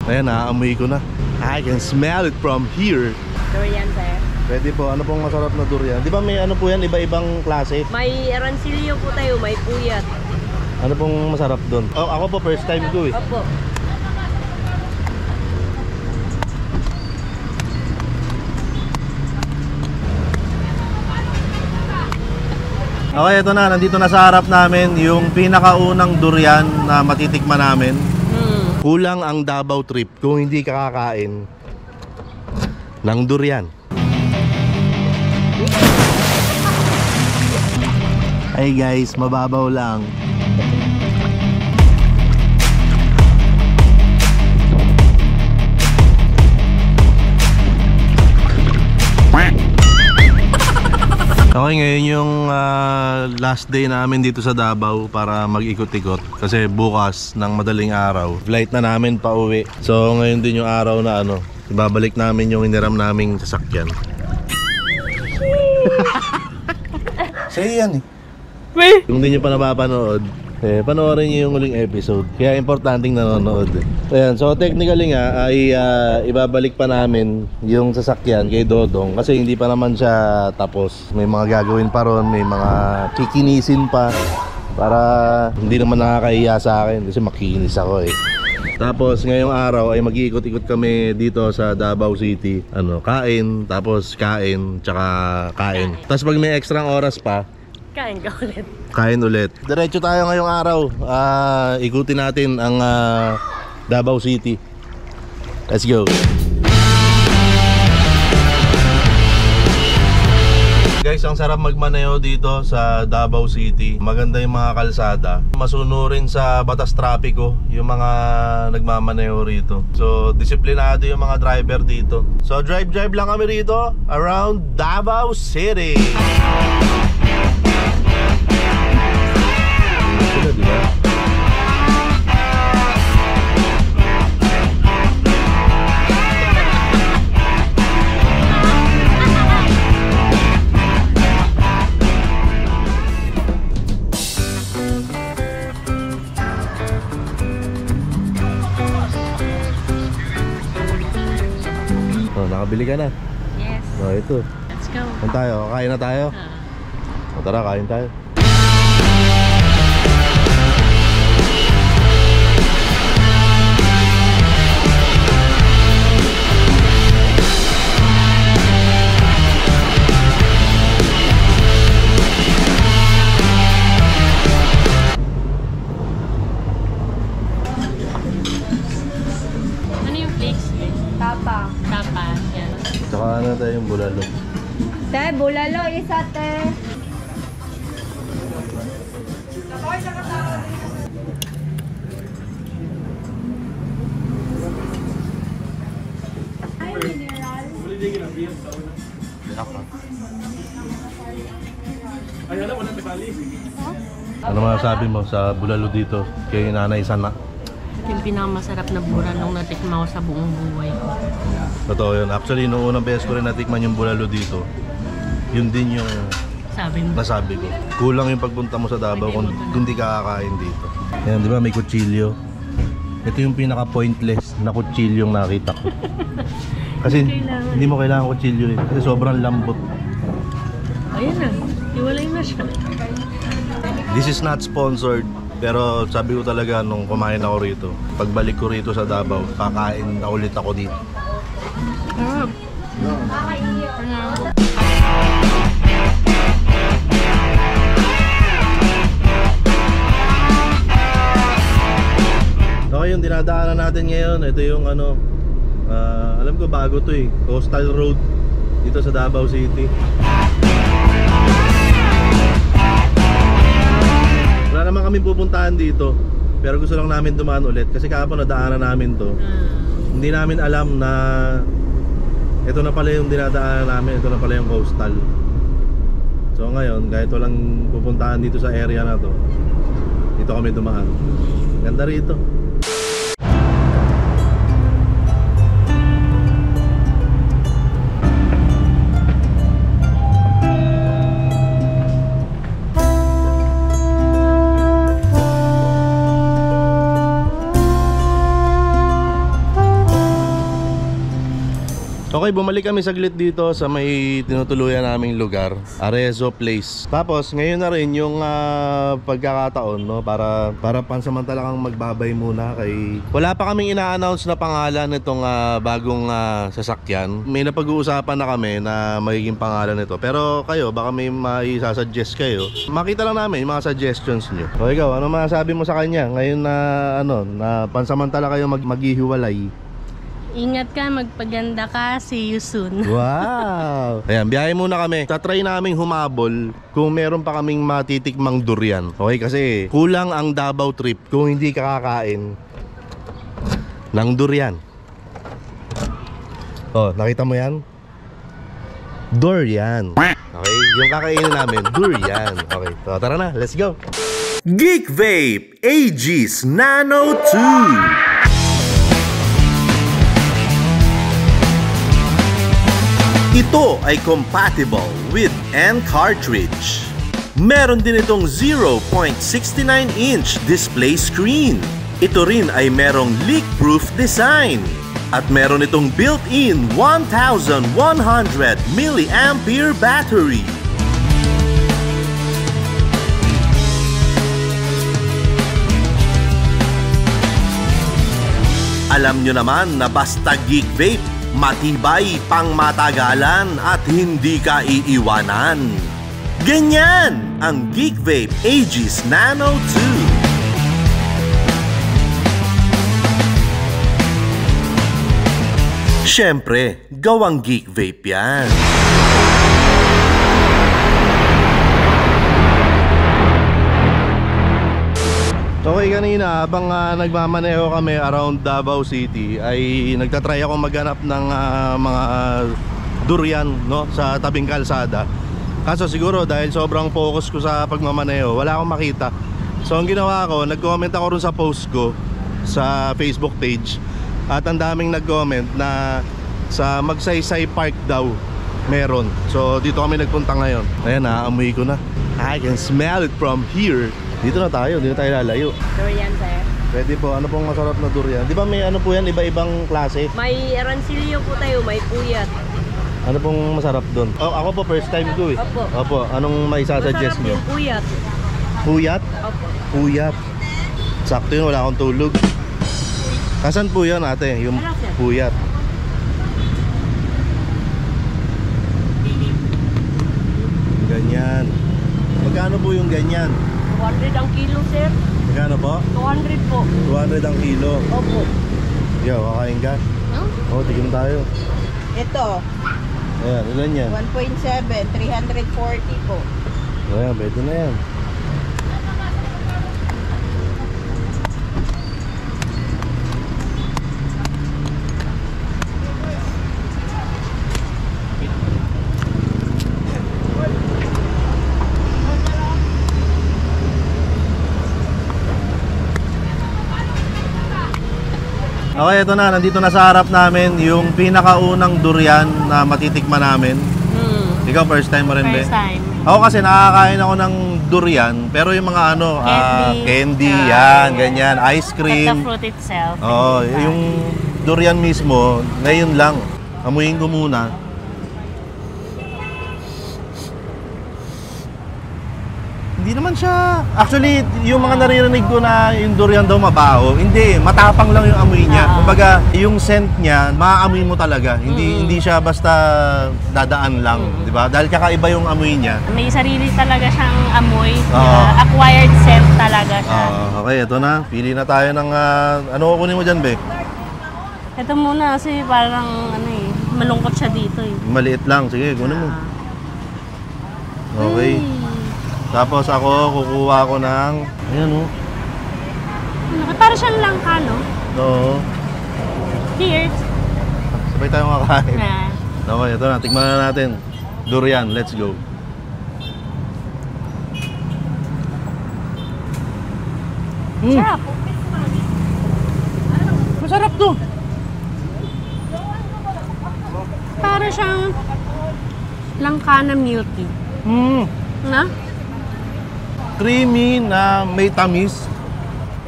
Ayan, naaamoy ko na. I can smell it from here. Durian, sir. Pwede po, ano pong masarap na durian? Di ba may ano po yan, iba-ibang klase? May arancilio po tayo, may puyat. Ano pong masarap doon? Oh, ako po, first time ko eh. Opo. Okay, ito na. Nandito na sa harap namin yung pinakaunang durian na matitikman namin. Kulang ang Davao trip kung hindi ka kakain ng durian. Hey guys, mababaw lang. Okay, ngayon yung last day namin dito sa Davao para mag-ikot-ikot. Kasi bukas ng madaling araw, flight na namin pa uwi. So ngayon din yung araw na ibabalik namin yung hiniram naming sasakyan. Sa'yo yan eh. Kung hindi nyo pa napapanood, panoorin nyo yung uling episode. Kaya importanteng nanonood eh. Ayan, so technically nga ay ibabalik pa namin yung sasakyan kay Dodong. Kasi hindi pa naman siya tapos. May mga gagawin pa ron, may mga kikinisin pa. Para hindi naman nakakahiya sa akin kasi makikinis ako eh. Tapos ngayong araw ay mag-iikot-ikot kami dito sa Davao City. Kain, tapos kain, tsaka kain. Tapos pag may extra oras pa, Kain ka ulit. kain ulit. Diretso tayo ngayong araw. Ikutin natin ang Davao City. Let's go. Guys, ang sarap magmaneho dito sa Davao City. Maganda yung mga kalsada. Masunurin sa batas trapiko yung mga nagmamaneho rito. So, disiplinado yung mga driver dito. So, drive lang kami rito around Davao City. Diba? Nakabili ka na? Yes. Ito. Let's go. Kain tayo? Kain na tayo? Tara, kain tayo. Tsaka tayo yung bulalo. Te, bulalo, isa te. Ay, mineral. Ano masasabi mo sa bulalo dito kay Nanay Sana? Yung pinakamasarap na bulalong natikman ko sa buong buhay ko. Totoo yun. Actually, noong unang beses ko rin natikman yung bulalo dito, yun din yung nasabi ko. Kulang yung pagpunta mo sa Davao kung di ka kakain dito. Ayan, di ba may kutsilyo? Ito yung pinaka-pointless na kutsilyong nakita ko. Kasi hindi mo kailangan kutsilyo eh. Kasi sobrang lambot. Ayan na, iwalay na siya. This is not sponsored. Pero sabi ko talaga nung kumain ako rito, pagbalik ko rito sa Davao, kakain na ulit ako dito. Okay, yung dinadaanan natin ngayon, ito yung alam ko bago to eh, Coastal Road dito sa Davao City. Wala naman kami pupuntahan dito, pero gusto lang namin dumaan ulit kasi kahapon nadaanan namin to. Hindi namin alam na ito na pala yung dinadaanan namin, ito na pala yung coastal. So ngayon, kahit walang pupuntahan dito sa area na to, dito kami dumaan. Ganda rito. Okay, bumalik kami saglit dito sa may tinutuluyan naming lugar, Arezzo Place. Tapos ngayon na rin yung pagkakataon, no, para pansamantala kang magbabay muna kay... Wala pa kaming ina-announce na pangalan nitong bagong sasakyan. May napag-uusapan na kami na magiging pangalan nito. Pero kayo, baka may maisasuggest kayo. Makita lang namin yung mga suggestions nyo. O ikaw, ano masasabi mo sa kanya ngayon na na pansamantala kayo maghihiwalay? Ingat ka, magpaganda ka. See you soon. Wow! Ayan, biyahe muna kami. Tatry naming humabol kung meron pa kaming matitikmang durian. Okay, kasi kulang ang Davao trip kung hindi ka kakain ng durian. Oh, nakita mo yan? Durian. Okay, yung kakainin namin, durian. Okay, so tara na, let's go! Geek Vape Aegis Nano 2. Ito ay compatible with N-cartridge. Meron din itong 0.69-inch display screen. Ito rin ay merong leak-proof design. At meron itong built-in 1,100 mAh battery. Alam nyo naman na basta Geek Vape, matibay pang matagalan at hindi ka iiwanan. Ganyan ang Geek Vape Aegis Nano 2. Siyempre, gawang Geek Vape yan. Okay, kanina habang nagmamaneho kami around Davao City ay nagtatry ako maghanap ng mga durian, no, sa tabing kalsada. Kaso siguro dahil sobrang focus ko sa pagmamaneho, wala akong makita. So ang ginawa ko, nag-comment ako rin sa post ko sa Facebook page. At ang daming nag-comment na sa Magsaysay Park daw meron. So dito kami nagpunta ngayon. Ayan, naaamoy ko na. I can smell it from here. Dito na tayo, dito tayo lalayo. Durian, sir. Pwede po, ano pong masarap na durian? Di ba may ano po yan, iba-ibang klase? May arancilio po tayo, may puyat. Ano pong masarap doon? Oh, ako po first time ko eh. Opo. Opo, anong maisasuggest Masarap nyo? din, puyat. Puyat? Opo. Puyat. Sakto yun, wala akong tulog. Kasan po yan ate, yung puyat? Ganyan. Magkano po yung ganyan? 200 ang kilo, sir. Magkano po? 200 po. 200 ang kilo. Opo. Yo, kakain ka? Huh? Oh, tignan tayo. Ito, Ayan, ilan yan? 1.7, 340 po. Ayan, pwede na yan. Okay, ito na. Nandito na sa harap namin yung pinakaunang durian na matitikman namin. Ikaw, first time mo rin, be? First time. Ako kasi nakakain ako ng durian, pero yung mga ano, candy, yan, ganyan, ice But the cream. fruit itself. Oh, yung durian mismo, ngayon lang. Amuyin ko muna. Hindi naman siya, actually, yung mga naririnig ko na yung durian daw mabaho, hindi, matapang lang yung amoy niya. Kumbaga, yung scent niya, maaamoy mo talaga. Hindi siya basta dadaan lang, di ba? Dahil kakaiba yung amoy niya. May sarili talaga siyang amoy. Acquired scent talaga siya. Okay, ito na. Pili na tayo ng, ano kukunin mo dyan, be? Ito muna kasi parang ano eh, malungkot siya dito eh. Maliit lang, sige, kunin mo. Okay. Tapos ako, kukuha ko ng, ayan o. Para siyang langka, no? Oo. Cheers! Sabay tayong kakain. Na. Okay, ito na. Tikman na natin. Durian, let's go. Sarap. Masarap to. Para siyang langka na milky. Na? Creamy na may tamis.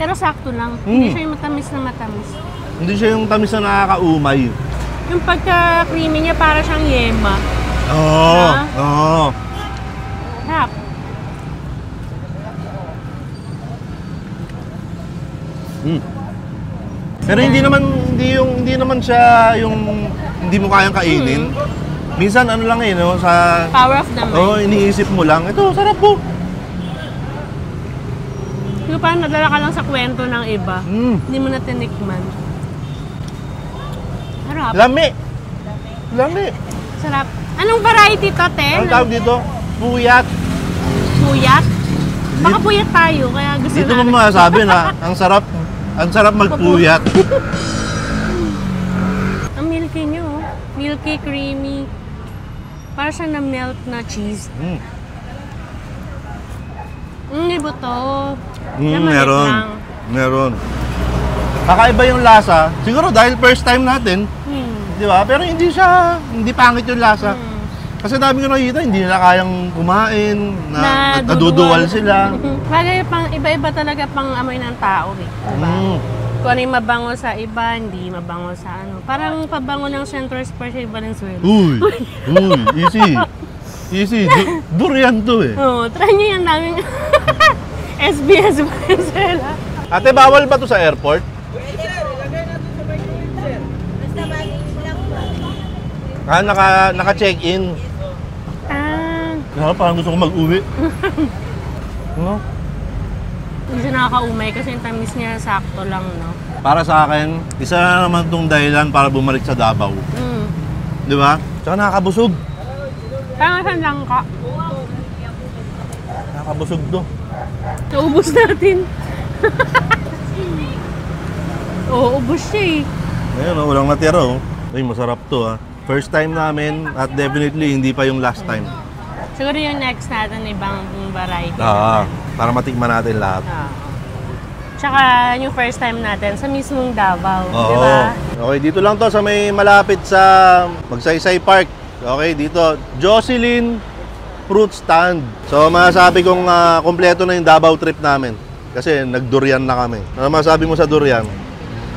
Pero sakto lang. Hindi siya yung matamis na matamis. Hindi siya yung tamis na nakakaumay. Yung pagka-creamy niya para siyang yema. Oo. Ah. Oo. Sarap. Pero hindi naman siya yung hindi mo kayang kainin. Minsan ano lang no, sa Power of the mind. iniisip mo lang. Ito, sarap po. Yung parang nadala ka lang sa kwento ng iba. Hindi mo na tinikman. Sarap. Lami. Lami. Sarap. Anong variety to, te? Ang tawag dito? Puyat. Puyat? Baka puyat tayo, kaya gusto Dito mo natin. masasabi na ang sarap magpuyat. Ang milky niyo, oh. Milky, creamy. Para siya na melt na cheese. Ibo to. Meron. Meron. Kakaiba yung lasa. Siguro dahil first time natin, di ba? Pero hindi pangit yung lasa. Kasi dami ko nakikita, hindi nila kayang kumain, naduduwal sila. Bagay pang iba-iba talaga pang amoy ng tao eh. Diba? Kung ano yung mabango sa iba, hindi mabango sa ano. Parang pabango ng Central Spurs sa Valenzuela. Uy, easy. Easy. Durian to eh. Oo, try nyo yan namin. SBS Valenzuela. Ate, bawal ba to sa airport? Naka-check-in. Parang gusto ko mag-uwi. No? Hindi siya nakaka-umay kasi yung tamis niya sakto lang, no? Para sa akin, isa na naman tong dahilan para bumalik sa Davao. Di ba? Tsaka nakakabusog. Kaya nga lang ka. Nakakabusog to. Naubos natin. Oo, ubos siya eh. Ayun, walang natira oh. Ay, masarap to ah. First time namin at definitely hindi pa yung last time. Siguro yung next natin ibang variety. Para matikman natin lahat. Tsaka yung first time natin sa mismong Davao, Oo. di ba? Okay, dito lang to sa may malapit sa Magsaysay Park. Okay, dito Jocelyn Fruit Stand. So masasabi kong kompleto na yung Davao trip namin. Kasi nagdurian na kami. Ano masasabi mo sa durian?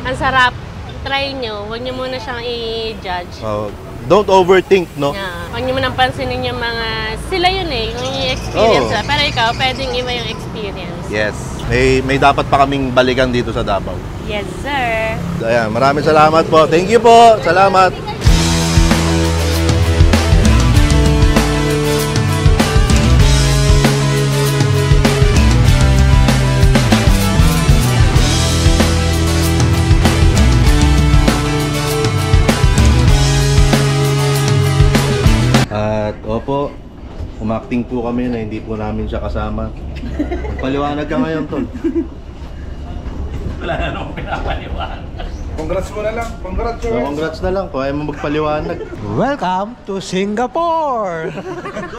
Ang sarap. Try nyo. Huwag nyo muna siyang i-judge. Don't overthink, no? Yeah. Huwag nyo munang pansinin yung mga... Sila yun eh, yung experience nila. Pero ikaw, pwedeng iba yung experience. Yes. May dapat pa kaming balikan dito sa Davao. Yes, sir. Ayan, maraming salamat po. Thank you po. Salamat. At opo, umakting po kami na hindi po namin siya kasama. Magpaliwanag ka ngayon, tol. Wala na akong pinapaliwanag. Congrats mo na lang. Congrats, So, congrats na lang kung ayaw mo magpaliwanag. Welcome to Singapore!